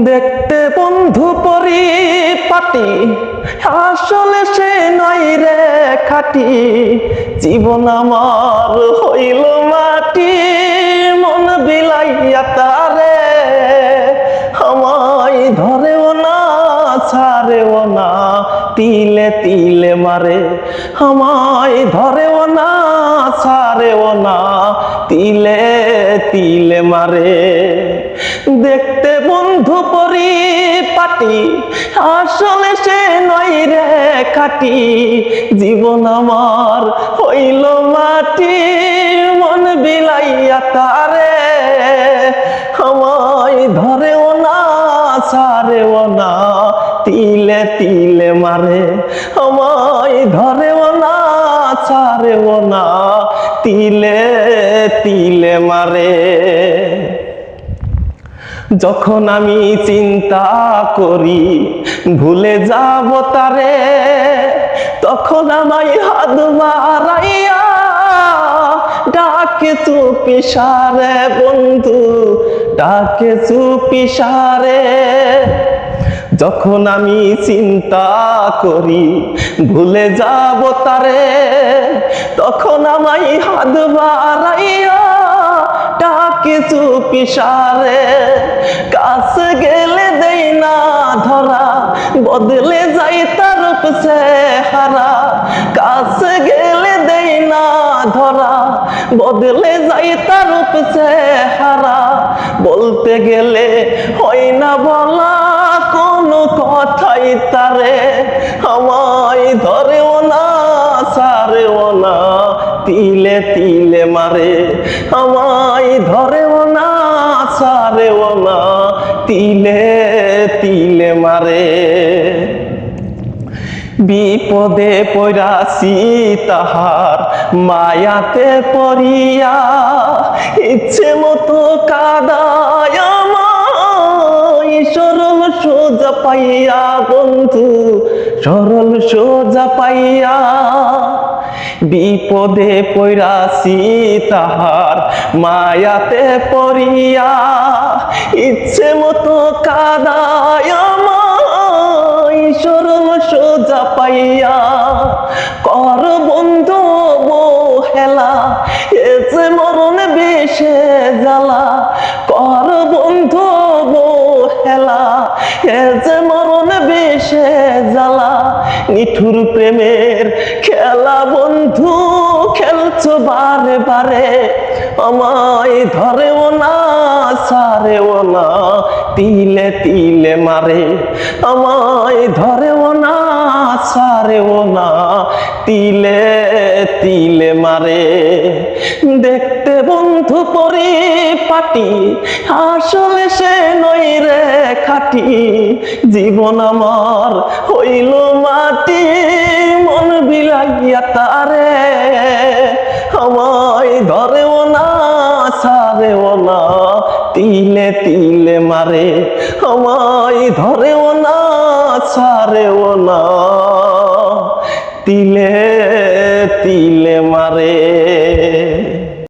দেখতে বন্ধু পরিপাটি, আসলে সে নয় রে খাটি। জীবন আমার হইল মাটি, মন বিলাইয়া তারে। আমায় ধরেও না ছাড়েও না, তিলে তিলে মারে। আমায় ধরেও না ছাড়েও না, তিলে তিলে মারে। দেখতে বন্ধু পরিপাটি, আসলে সে নয় রে খাটি। জীবন আমার হইল মাটি, মন বিলাইয়া তারে। আমায় ধরেও না ছাড়েও না, তিলে তিলে মারে। আমায় ধরেও না ছাড়েও না, তিলে তিলে মারে। যখন আমি চিন্তা করি ভুলে যাব তারে, তখন আমায় হাত বাড়াইয়া ডাকে চুপি সারে। বন্ধু ডাকে চুপি সারে। যখন আমি চিন্তা করি ভুলে যাব তারে, তখন আমায় হাত বাড়াইয়া ডাকে চুপি সারে। কাছে গেলে দেই না ধরা, বদলে যাই তার রূপ চেহারা। কাছে গেলে দেই না ধরা, বদলে যাই তার রূপ চেহারা। বলতে গেলে হয় না বলা কোনো কথাই তারে। আমায় ধরেও না ছাড়েও না, তিলে তিলে মারে। আমায় ধরেও না ছাড়েও না, তিলে তিলে মারে। বিপদে পড়াছি তাহার মায়াতে পড়িয়া, ইচ্ছে মতো কাদায় আমায় সরল সোজা পাইয়া। বন্ধু সরল সোজা পাইয়া। বিপদে পড়াছি তাহার মায়াতে পড়িয়া, ইচ্ছে মতো কাদায় আমায় সরল সোজা পাইয়া। কর বন্ধু হেলা, এ যে মরণ বেশে জ্বালা। কর বন্ধু হেলা, এ যে মরণ বেশে জ্বালা। নিঠুর প্রেমের খেলা বন্ধু খেলছো বারে বারে। আমায় ধরেও না ছাড়েও না, তিলে তিলে মারে। আমায় ধরেও না ছাড়েও না, তিলে তিলে মারে। দেখতে বন্ধু পরিপাটি, আসলে সে নয় রে খাটি। জীবন আমার হইল মাটি, মন বিলাইয়া তারে। আমায় ধরেও না ছাড়েও না, তিলে তিলে মারে। আমায় ধরেও না ছাড়েও না, তিলে তিলে মারে।